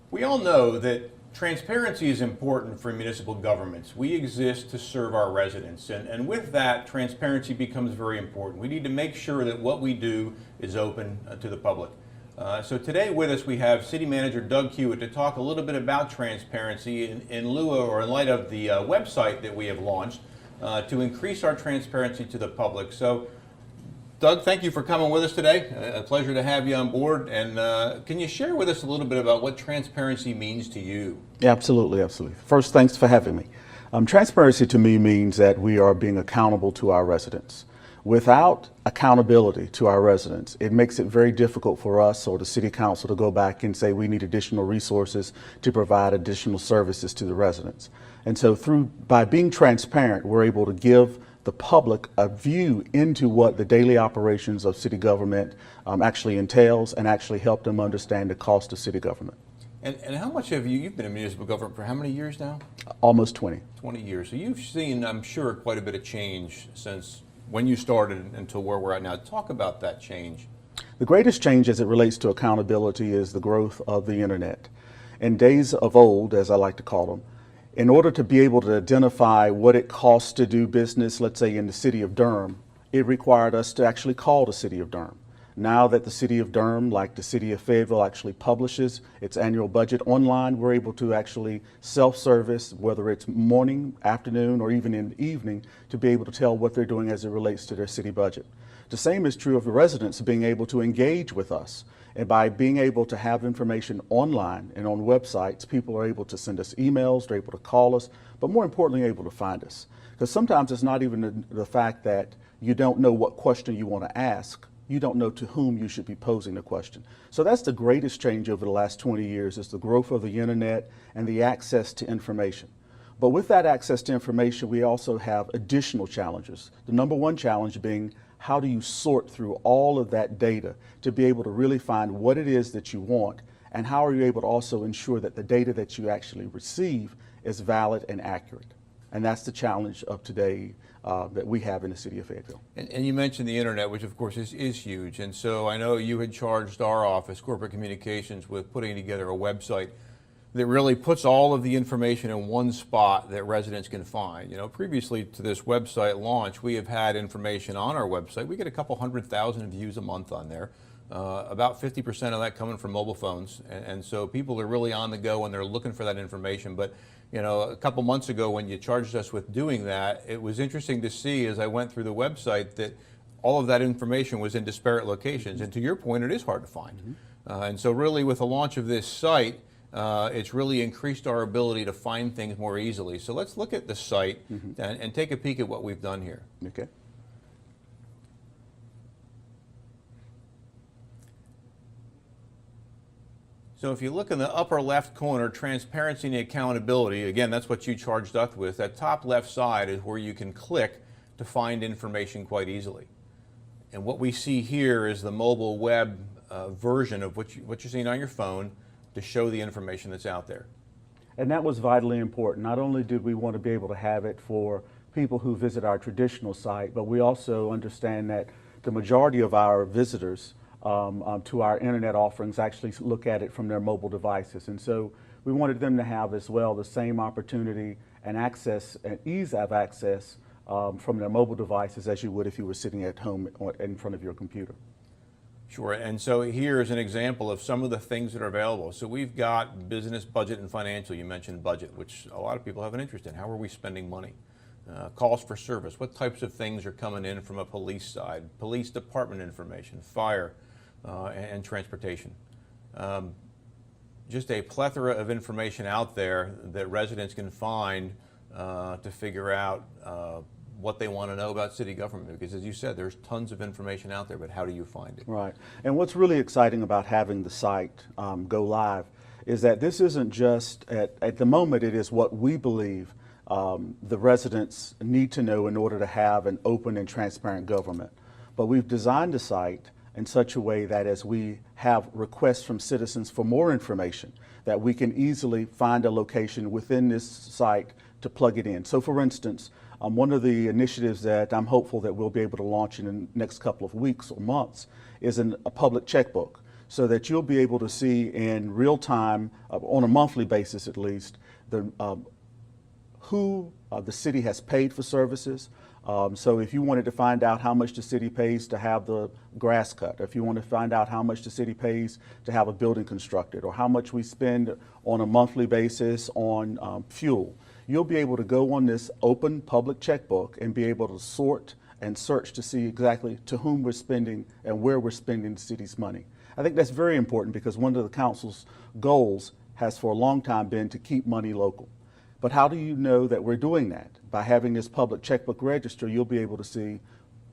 We all know that transparency is important for municipal governments. We exist to serve our residents, and with that, transparency becomes very important. We need to make sure that what we do is open to the public. So today with us we have City Manager Doug Hewett to talk a little bit about transparency in lieu of, or in light of the website that we have launched to increase our transparency to the public. So Doug, thank you for coming with us today. A pleasure to have you on board. And can you share with us a little bit about what transparency means to you? Yeah, absolutely, absolutely. First, thanks for having me. Transparency to me means that we are being accountable to our residents. Without accountability to our residents, it makes it very difficult for us or the City Council to go back and say we need additional resources to provide additional services to the residents. And so by being transparent, we're able to give the public a view into what the daily operations of city government actually entails and actually help them understand the cost of city government. And how much have you've been in municipal government for how many years now? Almost 20. 20 years. So you've seen, I'm sure, quite a bit of change since when you started until where we're at now. Talk about that change. The greatest change as it relates to accountability is the growth of the internet. In days of old, as I like to call them, in order to be able to identify what it costs to do business, let's say in the city of Durham, it required us to actually call the city of Durham. Now that the city of Durham, like the city of Fayetteville, actually publishes its annual budget online, we're able to actually self-service, whether it's morning, afternoon, or even in the evening, to be able to tell what they're doing as it relates to their city budget. The same is true of the residents being able to engage with us. And by being able to have information online and on websites, people are able to send us emails, they're able to call us, but more importantly, able to find us. Because sometimes it's not even the fact that you don't know what question you want to ask, you don't know to whom you should be posing the question. So that's the greatest change over the last 20 years is the growth of the internet and the access to information. But with that access to information, we also have additional challenges. The number one challenge being, how do you sort through all of that data to be able to really find what it is that you want, and how are you able to also ensure that the data that you actually receive is valid and accurate? And that's the challenge of today that we have in the city of Fayetteville. And you mentioned the internet, which of course is huge. And so I know you had charged our office, Corporate Communications, with putting together a website that really puts all of the information in one spot that residents can find. You know, previously to this website launch, we have had information on our website. We get a couple 100,000 views a month on there. About 50% of that coming from mobile phones. And so people are really on the go and they're looking for that information. But, you know, a couple months ago when you charged us with doing that, it was interesting to see as I went through the website that all of that information was in disparate locations. And to your point, it is hard to find. Mm-hmm. And so really with the launch of this site, it's really increased our ability to find things more easily. So let's look at the site and take a peek at what we've done here. Okay. So if you look in the upper left corner, transparency and accountability, again, that's what you charged us with. That top left side is where you can click to find information quite easily. And what we see here is the mobile web version of what you're seeing on your phone to show the information that's out there. And that was vitally important. Not only did we want to be able to have it for people who visit our traditional site, but we also understand that the majority of our visitors to our internet offerings actually look at it from their mobile devices. And so we wanted them to have as well the same opportunity and access and ease of access from their mobile devices as you would if you were sitting at home or in front of your computer. Sure, and so here's an example of some of the things that are available. So we've got business, budget, and financial. You mentioned budget, which a lot of people have an interest in. How are we spending money? Calls for service. What types of things are coming in from a police side? Police department information, fire, and transportation. Just a plethora of information out there that residents can find to figure out what they want to know about city government, because as you said, there's tons of information out there, but how do you find it? Right, and what's really exciting about having the site go live is that this isn't just, at the moment, it is what we believe the residents need to know in order to have an open and transparent government. But we've designed the site in such a way that as we have requests from citizens for more information, that we can easily find a location within this site to plug it in. So for instance, one of the initiatives that I'm hopeful that we'll be able to launch in the next couple of weeks or months is a public checkbook. so that you'll be able to see in real time, on a monthly basis at least, who the city has paid for services. So if you wanted to find out how much the city pays to have the grass cut, if you want to find out how much the city pays to have a building constructed, or how much we spend on a monthly basis on fuel, you'll be able to go on this open public checkbook and be able to sort and search to see exactly to whom we're spending and where we're spending the city's money. I think that's very important because one of the council's goals has for a long time been to keep money local. But how do you know that we're doing that? By having this public checkbook register, you'll be able to see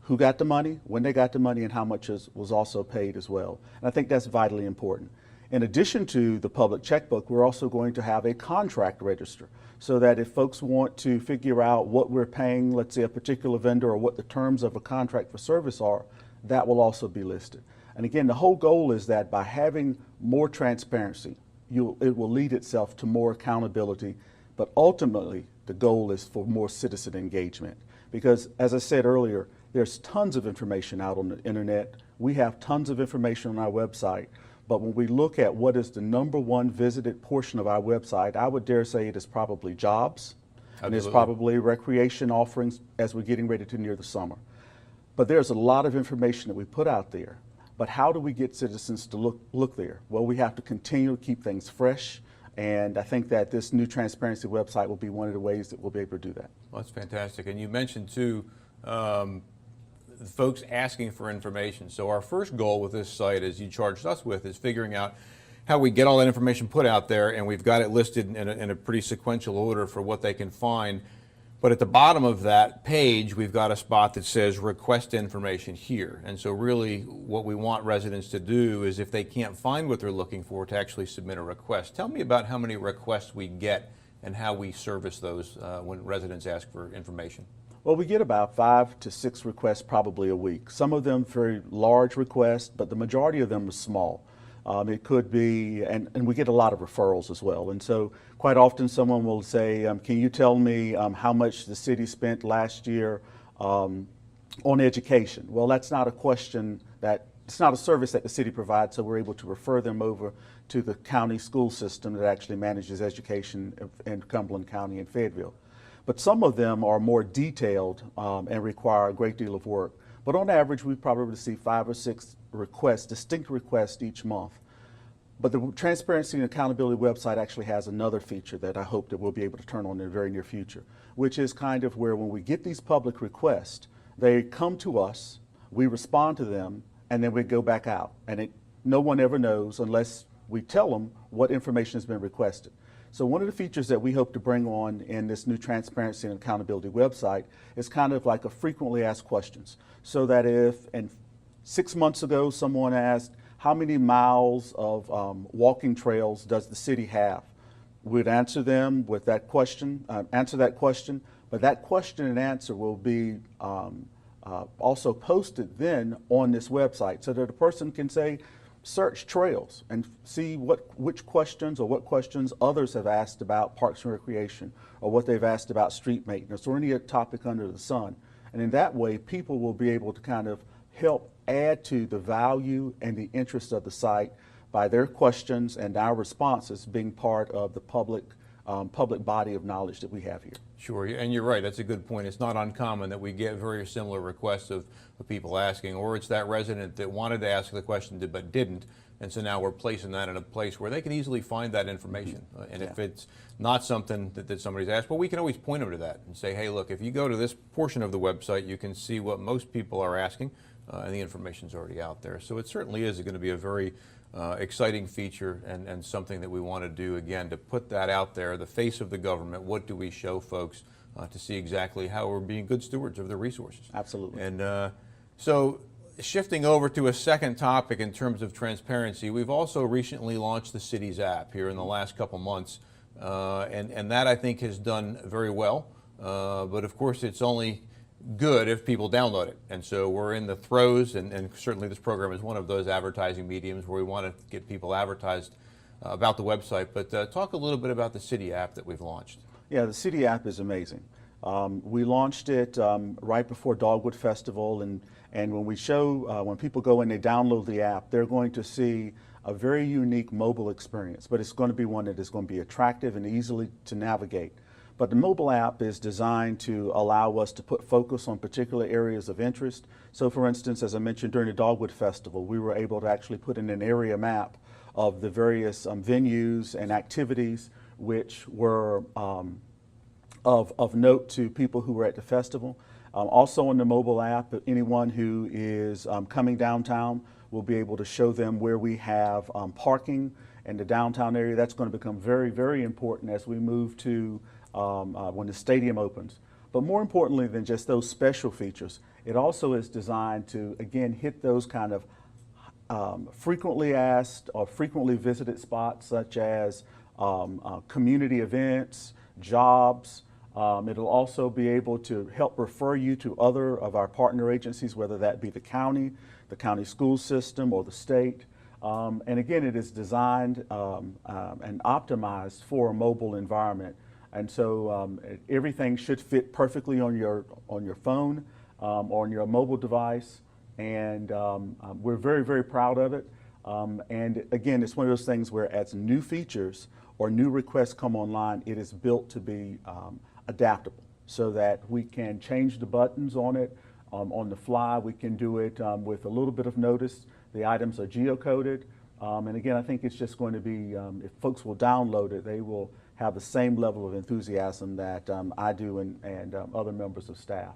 who got the money, when they got the money, and how much was also paid as well. And I think that's vitally important. In addition to the public checkbook, we're also going to have a contract register so that if folks want to figure out what we're paying, let's say a particular vendor, or what the terms of a contract for service are, that will also be listed. And again, the whole goal is that by having more transparency, it will lead itself to more accountability, but ultimately the goal is for more citizen engagement. Because as I said earlier, there's tons of information out on the internet. We have tons of information on our website. But when we look at what is the #1 visited portion of our website, I would dare say it is probably jobs. Absolutely. And it's probably recreation offerings as we're getting ready to near the summer. But there's a lot of information that we put out there. But how do we get citizens to look there? Well, we have to continue to keep things fresh. And I think that this new transparency website will be one of the ways that we'll be able to do that. Well, that's fantastic. And you mentioned too, folks asking for information. So our first goal with this site, as you charged us with, is figuring out how we get all that information put out there, and we've got it listed in a pretty sequential order for what they can find. But at the bottom of that page, we've got a spot that says request information here. And so really what we want residents to do is, if they can't find what they're looking for, to actually submit a request. Tell me about how many requests we get and how we service those when residents ask for information. Well, we get about 5 to 6 requests probably a week. Some of them very large requests, but the majority of them are small. It could be, and we get a lot of referrals as well. And so quite often someone will say, can you tell me how much the city spent last year on education? Well, that's not a question it's not a service that the city provides, so we're able to refer them over to the county school system that actually manages education in Cumberland County and Fayetteville. But some of them are more detailed and require a great deal of work. But on average, we probably receive 5 or 6 requests, distinct requests each month. But the Transparency and Accountability website actually has another feature that I hope that we'll be able to turn on in the very near future, which is kind of where when we get these public requests, they come to us, we respond to them, and then we go back out. And no one ever knows unless we tell them what information has been requested. So one of the features that we hope to bring on in this new Transparency and Accountability website is kind of like a frequently asked questions. So that if, and 6 months ago, someone asked, how many miles of walking trails does the city have? We'd answer them with that question, answer that question, but that question and answer will be also posted then on this website so that a person can say, search trails and see which questions others have asked about parks and recreation, or what they've asked about street maintenance, or any topic under the sun. And in that way, people will be able to kind of help add to the value and the interest of the site by their questions and our responses being part of the public body of knowledge that we have here. Sure, and you're right, that's a good point. It's not uncommon that we get very similar requests of people asking, or it's that resident that wanted to ask the question but didn't, and so now we're placing that in a place where they can easily find that information. And if it's not something that somebody's asked, well, we can always point them to that and say, hey, look, if you go to this portion of the website, you can see what most people are asking, and the information's already out there. So it certainly is going to be a very exciting feature and something that we want to do, again, to put that out there, the face of the government. What do we show folks to see exactly how we're being good stewards of their resources? Absolutely. And so shifting over to a second topic in terms of transparency, we've also recently launched the city's app here in the last couple months, and that I think has done very well, but of course it's only good if people download it. And so we're in the throes, and certainly this program is one of those advertising mediums where we want to get people advertised about the website. But talk a little bit about the city app that we've launched. Yeah, the city app is amazing. We launched it right before Dogwood Festival, and when we show, when people go and they download the app, they're going to see a very unique mobile experience, but it's going to be one that is going to be attractive and easily to navigate. But the mobile app is designed to allow us to put focus on particular areas of interest. So for instance, as I mentioned during the Dogwood Festival, we were able to actually put in an area map of the various venues and activities which were of note to people who were at the festival. Also on the mobile app, anyone who is coming downtown will be able to show them where we have parking in the downtown area. That's going to become very, very important as we move to when the stadium opens. But more importantly than just those special features, it also is designed to, again, hit those kind of frequently asked or frequently visited spots such as community events, jobs. It'll also be able to help refer you to other of our partner agencies, whether that be the county school system, or the state. And again, it is designed and optimized for a mobile environment. And so everything should fit perfectly on your phone or on your mobile device. And we're very, very proud of it. And again, it's one of those things where as new features or new requests come online, it is built to be adaptable so that we can change the buttons on it on the fly. We can do it with a little bit of notice. The items are geocoded. And again, I think it's just going to be, if folks will download it, they will have the same level of enthusiasm that I do and other members of staff.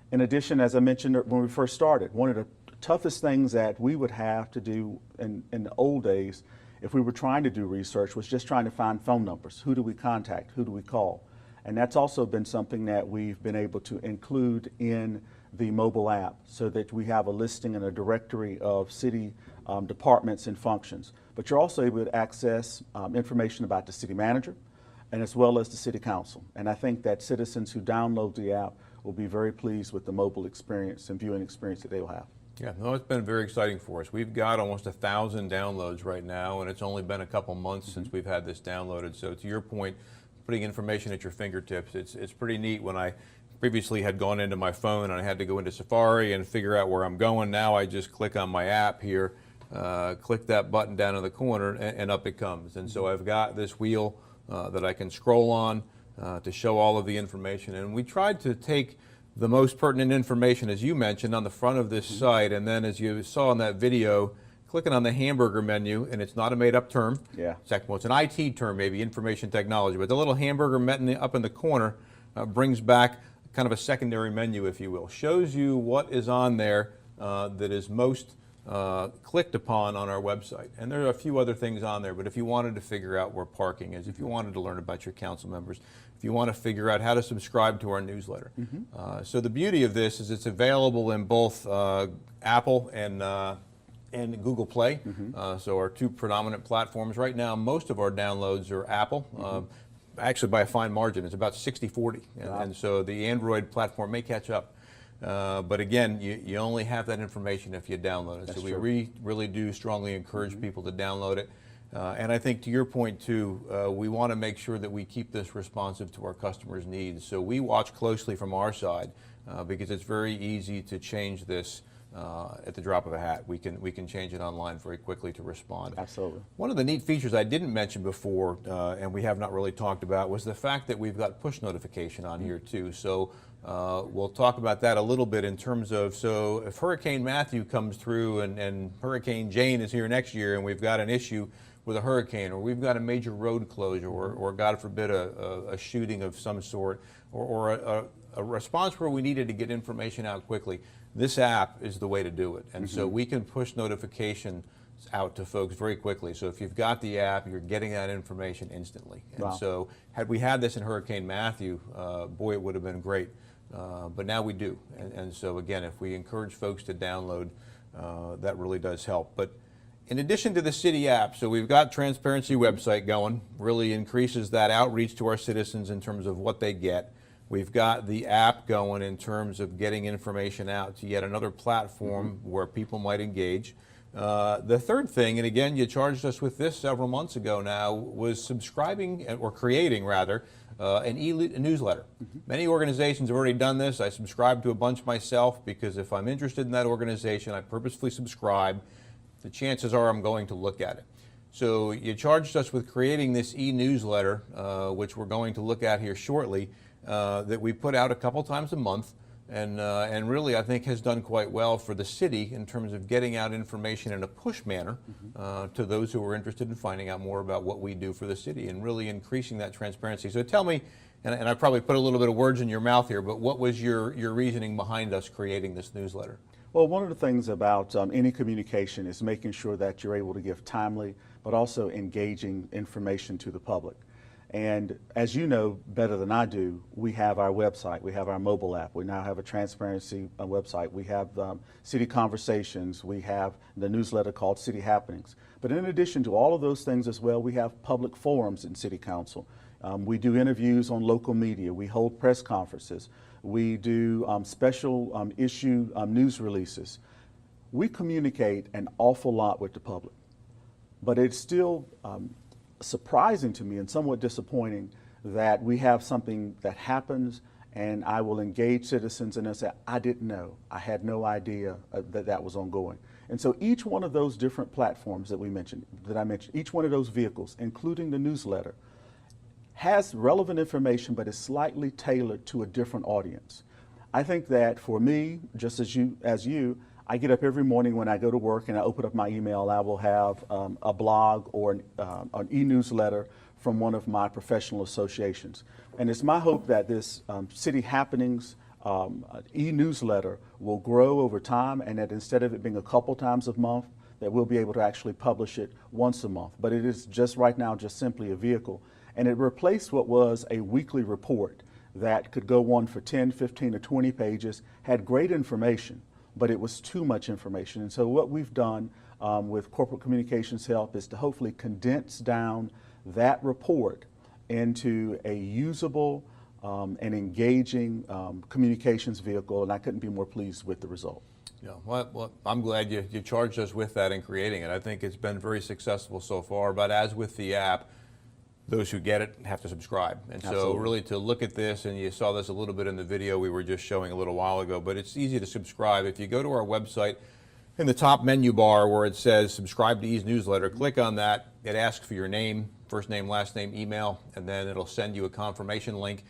In addition, as I mentioned when we first started, one of the toughest things that we would have to do in the old days, if we were trying to do research, was just trying to find phone numbers. Who do we contact? Who do we call? And that's also been something that we've been able to include in the mobile app so that we have a listing and a directory of city departments and functions. But you're also able to access information about the city manager and as well as the city council. And I think that citizens who download the app will be very pleased with the mobile experience and viewing experience that they will have. Yeah, no, it's been very exciting for us. We've got almost 1,000 downloads right now, and it's only been a couple months since we've had this downloaded. So to your point, putting information at your fingertips, it's pretty neat. When I previously had gone into my phone and I had to go into Safari and figure out where I'm going, now I just click on my app here, click that button down in the corner, and up it comes. And so I've got this wheel that I can scroll on to show all of the information. And we tried to take the most pertinent information, as you mentioned, on the front of this site, and then as you saw in that video, clicking on the hamburger menu, and it's not a made-up term. Yeah. Well, it's an IT term, maybe information technology, but the little hamburger menu up in the corner brings back kind of a secondary menu, if you will. Shows you what is on there that is most clicked upon on our website. And there are a few other things on there, but if you wanted to figure out where parking is, if you wanted to learn about your council members, if you want to figure out how to subscribe to our newsletter. So the beauty of this is it's available in both Apple and Google Play, so our two predominant platforms. Right now, most of our downloads are Apple, actually by a fine margin. It's about 60-40, and so the Android platform may catch up. But again, you only have that information if you download it. That's so we true. really do strongly encourage people to download it. And I think to your point too, we want to make sure that we keep this responsive to our customers' needs. So we watch closely from our side because it's very easy to change this at the drop of a hat. We can change it online very quickly to respond. Absolutely. One of the neat features I didn't mention before, and we have not really talked about, was the fact that we've got push notification on here too. So we'll talk about that a little bit in terms of, so if Hurricane Matthew comes through and Hurricane Jane is here next year and we've got an issue with a hurricane, or we've got a major road closure, or God forbid a shooting of some sort, or a response where we needed to get information out quickly, this app is the way to do it. And so we can push notifications out to folks very quickly. So if you've got the app, you're getting that information instantly. And so had we had this in Hurricane Matthew, boy, it would have been great. But now we do. And so again, if we encourage folks to download, that really does help. But in addition to the city app, so we've got Transparency website going, really increases that outreach to our citizens in terms of what they get. We've got the app going in terms of getting information out to yet another platform where people might engage. The third thing, and again, you charged us with this several months ago now, was subscribing, or creating rather, an e-newsletter. Many organizations have already done this. I subscribe to a bunch myself because if I'm interested in that organization, I purposefully subscribe. The chances are I'm going to look at it. So you charged us with creating this e-newsletter, which we're going to look at here shortly, that we put out a couple times a month, and really I think has done quite well for the city in terms of getting out information in a push manner to those who are interested in finding out more about what we do for the city and really increasing that transparency. So tell me, and I probably put a little bit of words in your mouth here, but what was your reasoning behind us creating this newsletter? Well, one of the things about any communication is making sure that you're able to give timely but also engaging information to the public. And as you know better than I do, we have our website, we have our mobile app, we now have a transparency website, we have city conversations, we have the newsletter called City Happenings. But in addition to all of those things as well, we have public forums in City Council. We do interviews on local media, we hold press conferences, we do special issue news releases. We communicate an awful lot with the public, but it's still surprising to me and somewhat disappointing that we have something that happens and I will engage citizens and they'll say, I didn't know, I had no idea that that was ongoing. And so each one of those different platforms that I mentioned, each one of those vehicles, including the newsletter, has relevant information but is slightly tailored to a different audience. I think that for me, just as you, I get up every morning when I go to work and I open up my email, I will have a blog or an e-newsletter from one of my professional associations. And it's my hope that this City Happenings e-newsletter will grow over time and that instead of it being a couple times a month, that we'll be able to actually publish it once a month. But it is just right now just simply a vehicle. And it replaced what was a weekly report that could go on for 10, 15, or 20 pages, had great information, but it was too much information. And so what we've done with corporate communications help is to hopefully condense down that report into a usable and engaging communications vehicle, and I couldn't be more pleased with the result. Yeah, well, I'm glad you charged us with that in creating it. I think it's been very successful so far, but as with the app, those who get it have to subscribe. And so really to look at this, and you saw this a little bit in the video we were just showing a little while ago, but it's easy to subscribe. If you go to our website, in the top menu bar where it says subscribe to E's newsletter, click on that. It asks for your name, first name, last name, email, and then it'll send you a confirmation link.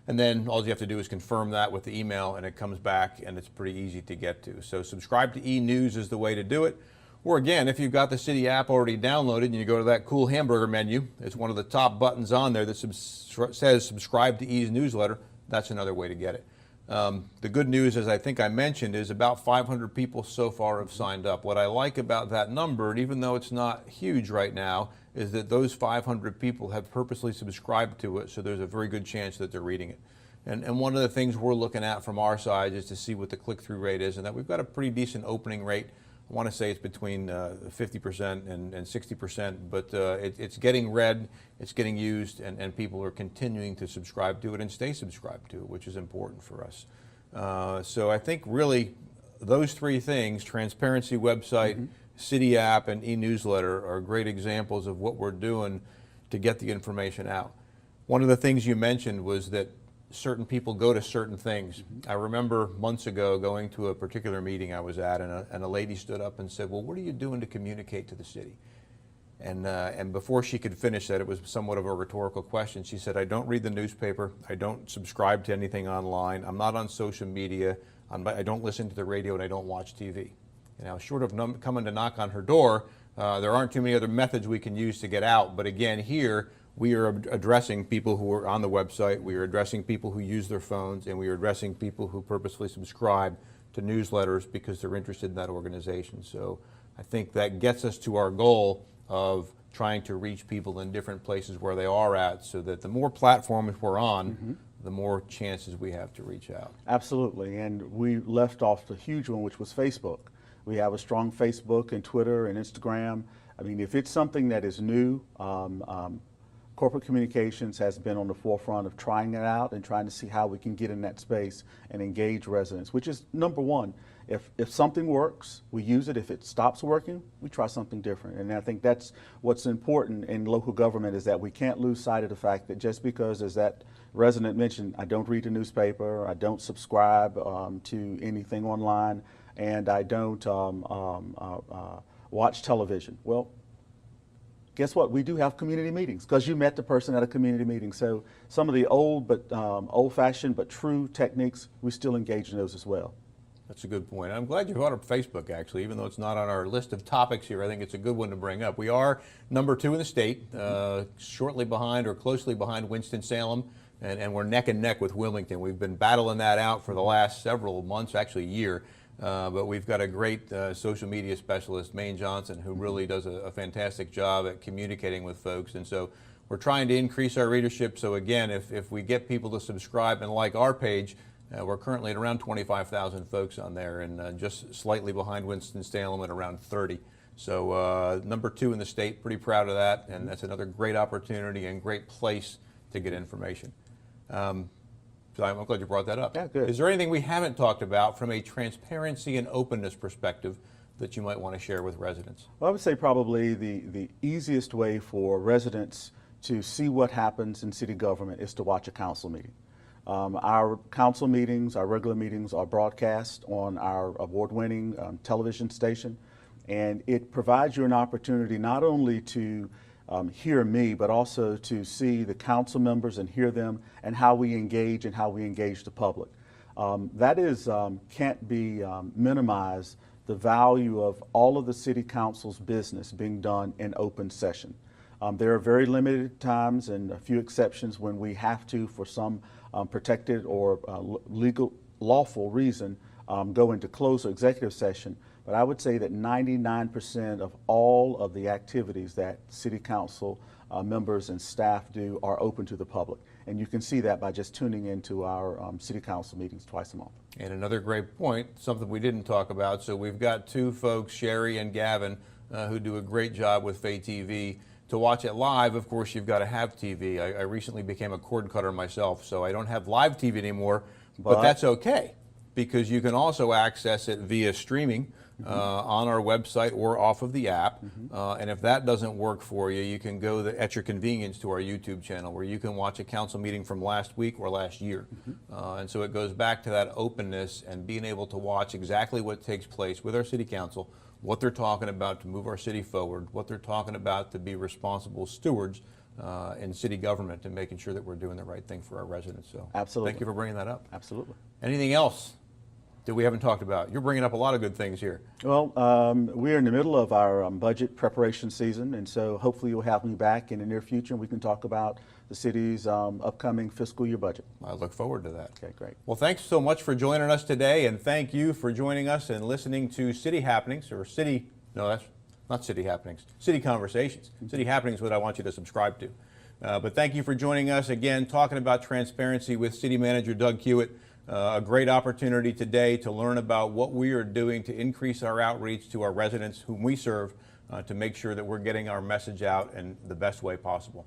And then all you have to do is confirm that with the email and it comes back and it's pretty easy to get to. So subscribe to E News is the way to do it. Or again, if you've got the City app already downloaded and you go to that cool hamburger menu, it's one of the top buttons on there that says subscribe to E's newsletter. That's another way to get it. The good news, as I think I mentioned, is about 500 people so far have signed up. What I like about that number, and even though it's not huge right now, is that those 500 people have purposely subscribed to it, so there's a very good chance that they're reading it. And one of the things we're looking at from our side is to see what the click-through rate is, and that we've got a pretty decent opening rate. I want to say it's between 50% and 60%, but it's getting read, it's getting used, and people are continuing to subscribe to it and stay subscribed to it, which is important for us. So I think really those three things, transparency website, City app, and e-newsletter, are great examples of what we're doing to get the information out. One of the things you mentioned was that certain people go to certain things. I remember months ago going to a particular meeting I was at, and a lady stood up and said, well, what are you doing to communicate to the city? And before she could finish that, it was somewhat of a rhetorical question. She said, I don't read the newspaper, I don't subscribe to anything online, I'm not on social media, I don't listen to the radio, and I don't watch TV. Now, short of coming to knock on her door, there aren't too many other methods we can use to get out. But again, here, we are addressing people who are on the website, we are addressing people who use their phones, and we are addressing people who purposefully subscribe to newsletters because they're interested in that organization. So I think that gets us to our goal of trying to reach people in different places where they are at, so that the more platforms we're on, the more chances we have to reach out. Absolutely, and we left off the huge one, which was Facebook. We have a strong Facebook and Twitter and Instagram. I mean, if it's something that is new, corporate communications has been on the forefront of trying it out and trying to see how we can get in that space and engage residents, which is number one. If something works, we use it. If it stops working, we try something different. And I think that's what's important in local government, is that we can't lose sight of the fact that just because there's that resident mentioned, I don't read the newspaper, I don't subscribe to anything online, and I don't watch television. Well, guess what? We do have community meetings because you met the person at a community meeting. So some of the old-fashioned but true techniques, we still engage in those as well. That's a good point. I'm glad you brought up Facebook, actually, even though it's not on our list of topics here. I think it's a good one to bring up. We are number 2 in the state, shortly behind or closely behind Winston-Salem, and we're neck and neck with Wilmington. We've been battling that out for the last several months, actually a year. But we've got a great social media specialist, Maine Johnson, who really does a fantastic job at communicating with folks. And so we're trying to increase our readership. So again, if we get people to subscribe and like our page, we're currently at around 25,000 folks on there, and just slightly behind Winston-Salem at around 30. So number 2 in the state, pretty proud of that. And that's another great opportunity and great place to get information. So I'm glad you brought that up. Yeah, good. Is there anything we haven't talked about from a transparency and openness perspective that you might want to share with residents? Well, I would say probably the easiest way for residents to see what happens in city government is to watch a council meeting. Our council meetings, our regular meetings, are broadcast on our award-winning television station, and it provides you an opportunity not only to hear me, but also to see the council members and hear them and how we engage the public. That is, can't be minimized, the value of all of the city council's business being done in open session. There are very limited times and a few exceptions when we have to, for some protected or legal, lawful reason, go into closed or executive session. But I would say that 99% of all of the activities that city council members and staff do are open to the public. And you can see that by just tuning into our city council meetings twice a month. And another great point, something we didn't talk about. So we've got 2 folks, Sherry and Gavin, who do a great job with Fay TV. To watch it live, of course, you've got to have TV. I recently became a cord cutter myself, so I don't have live TV anymore, but that's okay, because you can also access it via streaming on our website or off of the app. And if that doesn't work for you, you can go at your convenience to our YouTube channel, where you can watch a council meeting from last week or last year. And so it goes back to that openness and being able to watch exactly what takes place with our city council, what they're talking about to move our city forward, what they're talking about to be responsible stewards in city government, and making sure that we're doing the right thing for our residents. So absolutely. Thank you for bringing that up. Absolutely. Anything else that we haven't talked about? You're bringing up a lot of good things here. Well, we're in the middle of our budget preparation season, and so hopefully you'll have me back in the near future and we can talk about the city's upcoming fiscal year budget. I look forward to that. Okay, great. Well, thanks so much for joining us today, and thank you for joining us and listening to City Happenings, or that's not City Happenings, City Conversations. City Happenings is what I want you to subscribe to. But thank you for joining us again, talking about transparency with City Manager Doug Hewett. A great opportunity today to learn about what we are doing to increase our outreach to our residents whom we serve, to make sure that we're getting our message out in the best way possible.